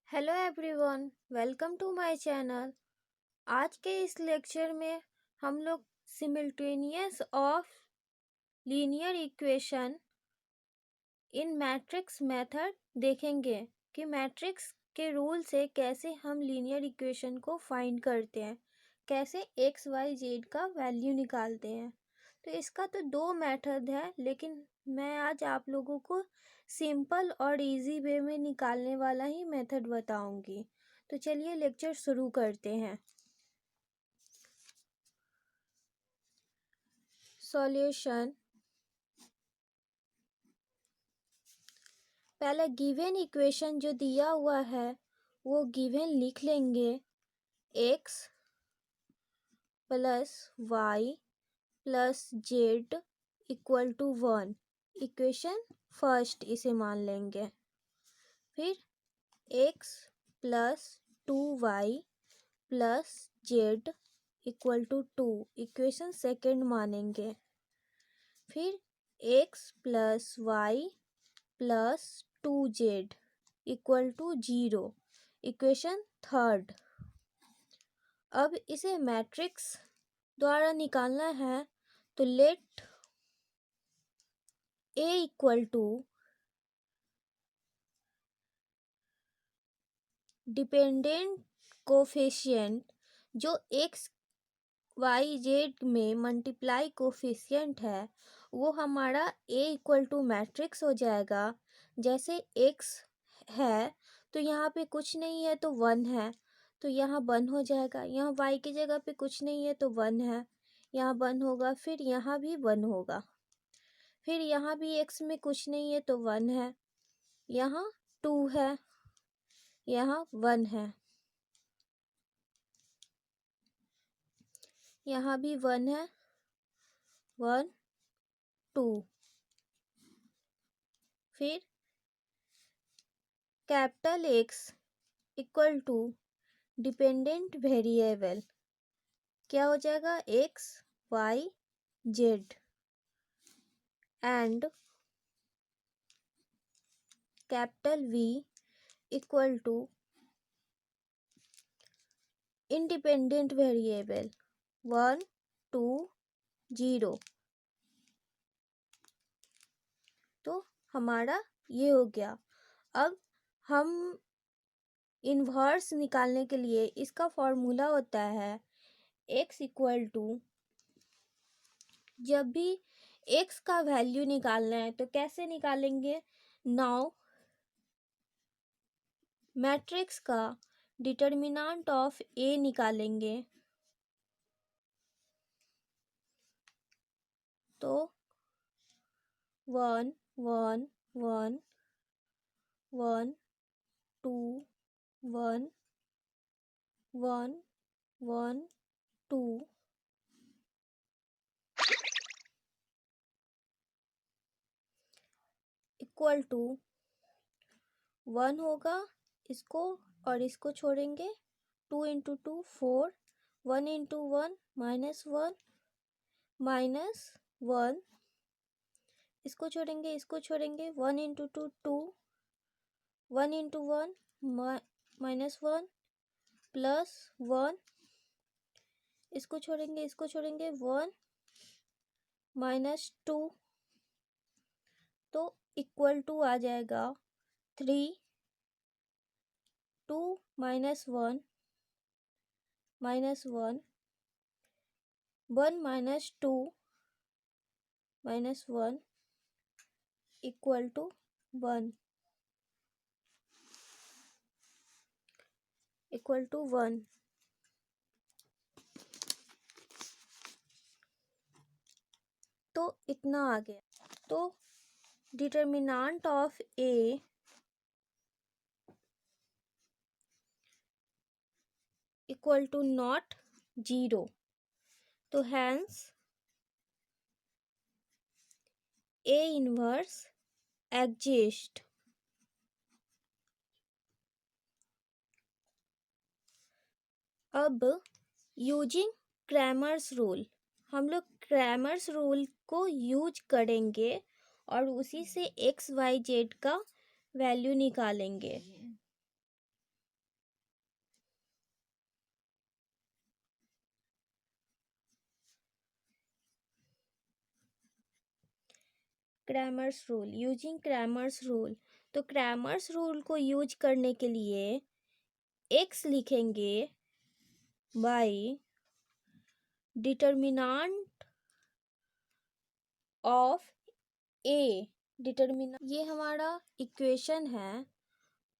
Hello everyone, welcome to my channel. आज के इस लेक्चर में हम लोग simultaneous of linear equation in matrix method देखेंगे कि मैट्रिक्स के रूल से कैसे हम लीनियर इक्वेशन को फाइंड करते हैं, कैसे एक्स वाई जेड का वैल्यू निकालते हैं। तो इसका तो दो मेथड है, लेकिन मैं आज आप लोगों को सिंपल और इजी वे में निकालने वाला ही मेथड बताऊंगी। तो चलिए लेक्चर शुरू करते हैं। सॉल्यूशन। पहले गिवन इक्वेशन जो दिया हुआ है वो गिवन लिख लेंगे। X plus Y plus Z equal to 1, equation first इसे मान लेंगे। फिर X plus 2y plus Z equal to 2, equation second मानेंगे। फिर X plus Y plus 2z equal to 0, equation third. अब इसे मैट्रिक्स द्वारा निकालना है, तो let A equal to dependent coefficient जो एक्स वाई जेड में मल्टीप्लाई कोफिशिएंट है वो हमारा A इक्वल टू मैट्रिक्स हो जाएगा। जैसे x है तो यहाँ पे कुछ नहीं है तो 1 है, तो यहाँ 1 हो जाएगा। यहाँ y की जगह पे कुछ नहीं है तो 1 है, यहाँ 1 होगा। फिर यहाँ भी 1 होगा। फिर यहाँ भी x में कुछ नहीं है तो 1 है, यहाँ 2 है, यहाँ 1 है, यहाँ भी 1 है, 1 2। फिर capital X equal to dependent variable क्या हो जाएगा, X Y Z, and capital V equal to independent variable 1 2 0। तो हमारा ये हो गया। अब हम इन्वर्स निकालने के लिए इसका फॉर्मूला होता है x इक्वल टू, जब भी x का वैल्यू निकालना है तो कैसे निकालेंगे। नाउ मैट्रिक्स का डिटर्मिनेंट ऑफ A निकालेंगे, तो 1 1 1 1 2 1 1 1 2 इक्वल टू 1 होगा। इसको और इसको छोड़ेंगे, 2 इंटू 2 4, 1 इंटू 1 -1 -1, इसको छोड़ेंगे, इसको छोड़ेंगे, 1 इंटू 2 2, 1 इंटू 1 -1 प्लस 1, इसको छोड़ेंगे, इसको छोड़ेंगे, 1 -2, तो इक्वल टू आ जाएगा 3 2 -1 -1 1 -2 -1 इक्वल टू 1 इक्वल टू 1। तो इतना आ गया। तो determinant of A equal to not 0, तो हैंस A इनवर्स एग्जिस्ट। अब यूजिंग क्रैमर्स रूल, हम लोग क्रैमर्स रूल को यूज करेंगे और उसी से एक्स वाई जेड का वैल्यू निकालेंगे। Cramer's rule, using Cramer's rule. तो क्रैमर्स रूल को यूज करने के लिए x लिखेंगे बाय डिटर्मिनेंट ऑफ ए। ये हमारा इक्वेशन है।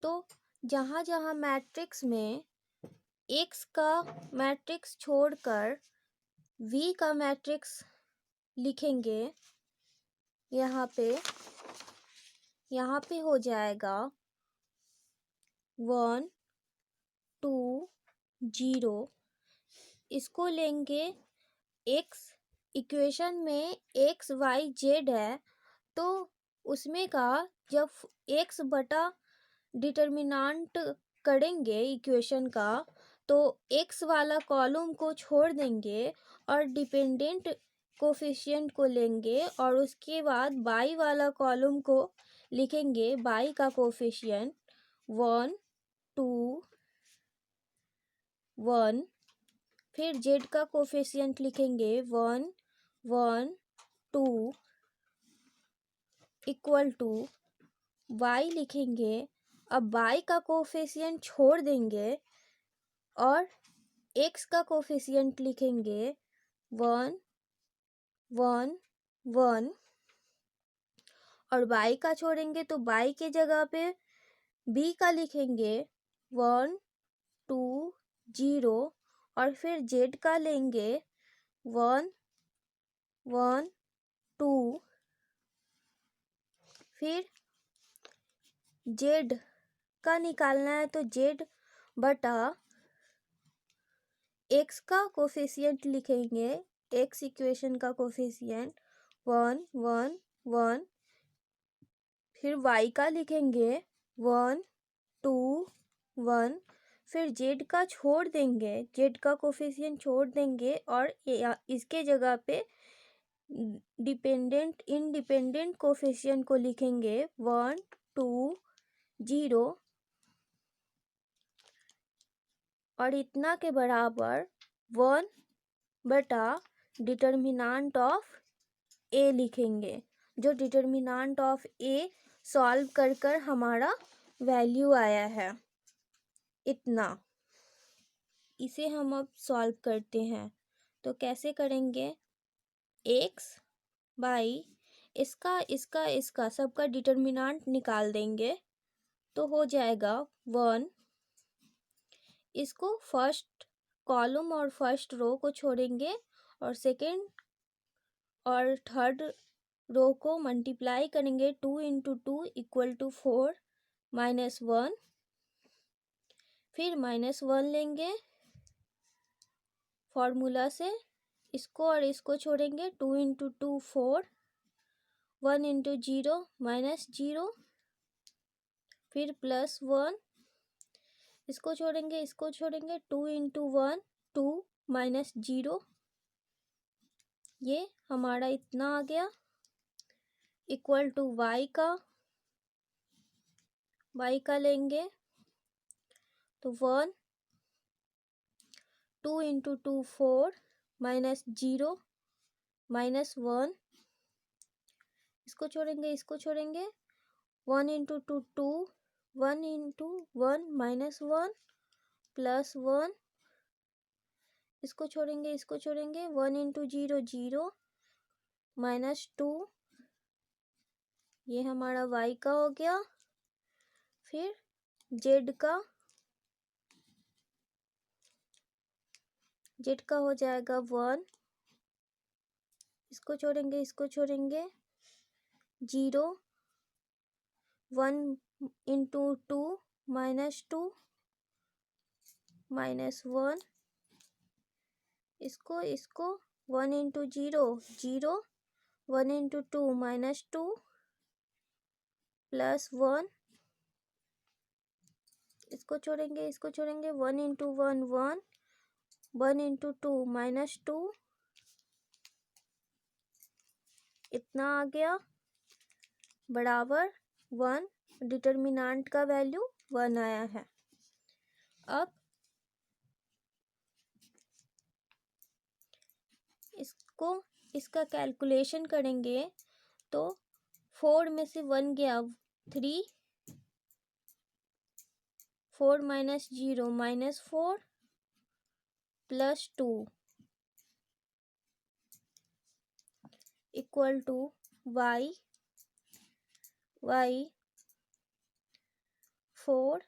तो जहाँ जहाँ मैट्रिक्स में x का मैट्रिक्स छोड़कर v का मैट्रिक्स लिखेंगे, यहाँ पे हो जाएगा 1 2 0। इसको लेंगे x, इक्वेशन में x y z है, तो उसमें का जब x बटा डिटर्मिनेंट करेंगे इक्वेशन का, तो x वाला कॉलम को छोड़ देंगे और डिपेंडेंट कोफिशिएंट को लेंगे और उसके बाद y वाला कॉलम को लिखेंगे y का कोफिशिएंट 1 2 1। फिर z का कोफिशिएंट लिखेंगे 1 1 2 इक्वल टू y लिखेंगे। अब y का कोफिशिएंट छोड़ देंगे और x का कोफिशिएंट लिखेंगे 1 1 1, और y का छोड़ेंगे तो y के जगह पे b का लिखेंगे 1 2 0, और फिर z का लेंगे 1 1 2। फिर z का निकालना है तो z बटा x का कोफिशिएंट लिखेंगे, x इक्वेशन का कोफिशिएंट 1 1 1। फिर y का लिखेंगे 1 2 1। फिर z का छोड़ देंगे, z का कोफिशिएंट छोड़ देंगे और इसके जगह पे इंडिपेंडेंट कोफिशिएंट को लिखेंगे 1 2 0, और इतना के बराबर 1 बटा डिटर्मिनेंट ऑफ ए लिखेंगे, जो डिटर्मिनेंट ऑफ ए सॉल्व कर हमारा वैल्यू आया है इतना। इसे हम अब सॉल्व करते हैं। तो कैसे करेंगे, x बाई इसका सबका डिटर्मिनेंट निकाल देंगे, तो हो जाएगा 1। इसको फर्स्ट कॉलम और फर्स्ट रो को छोड़ेंगे और सेकेंड और थर्ड रो को मल्टीप्लाई करेंगे, 2 × 2 इक्वल टू 4 -1। फिर -1 लेंगे फॉर्मूला से, इसको और इसको छोड़ेंगे, 2 × 2 4, 1 × 0 -0, फिर +1। इसको छोड़ेंगे 2 × 1 2 -0। ये हमारा इतना आ गया इक्वल टू y का लेंगे तो 1 2 × 2 4 -0 -1। इसको छोड़ेंगे 1 × 2 2, 1 × 1 -1 +1। इसको छोड़ेंगे 1 × 0 0 -2। ये हमारा y का हो गया। फिर z का हो जाएगा 1। इसको छोड़ेंगे 0, 1 × 2 -2 -1। इसको 1 × 0 0, 1 × 2 -2 +1। इसको छोड़ेंगे 1 × 1 1, 1 × 2 -2। इतना आ गया बराबर 1। डिटर्मिनेंट का वैल्यू 1 आया है। अब इसका कैलकुलेशन करेंगे तो 4 में से 1 गया 3, 4 minus 0 minus 4 plus 2 equal to y 4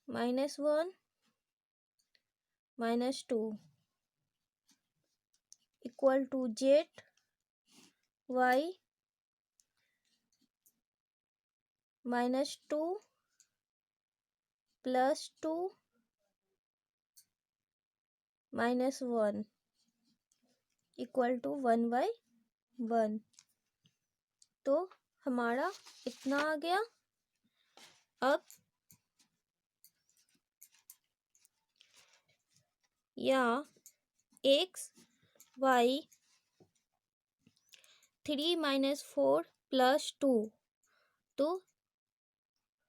minus 1 minus 2 equal to z y minus 2 plus 2 minus 1 equal to 1/1। तो हमारा इतना आ गया। अब यहाँ x y 3 माइनस 4 प्लस 2, तो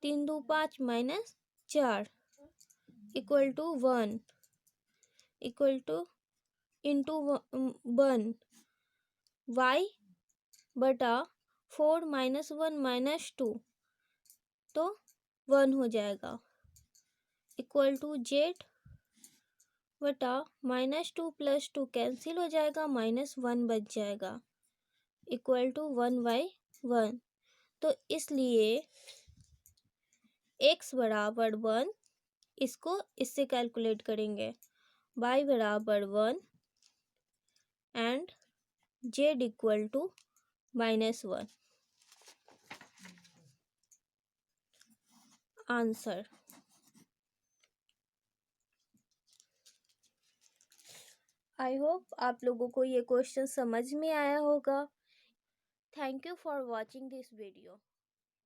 3 2 5 minus 4 equal to 1 equal to into 1 y बटा 4 माइनस 1 माइनस 2, तो 1 हो जाएगा इक्वल टू z बटा माइनस 2 प्लस 2 कैंसिल हो जाएगा, माइनस 1 बच जाएगा इक्वल टू 1/1। तो इसलिए x बराबर 1, इसको इससे कैलकुलेट करेंगे, y बराबर 1 and z equal to -1। Answer. I hope आप लोगों को ये क्वेश्चन समझ में आया होगा। Thank you for watching this video.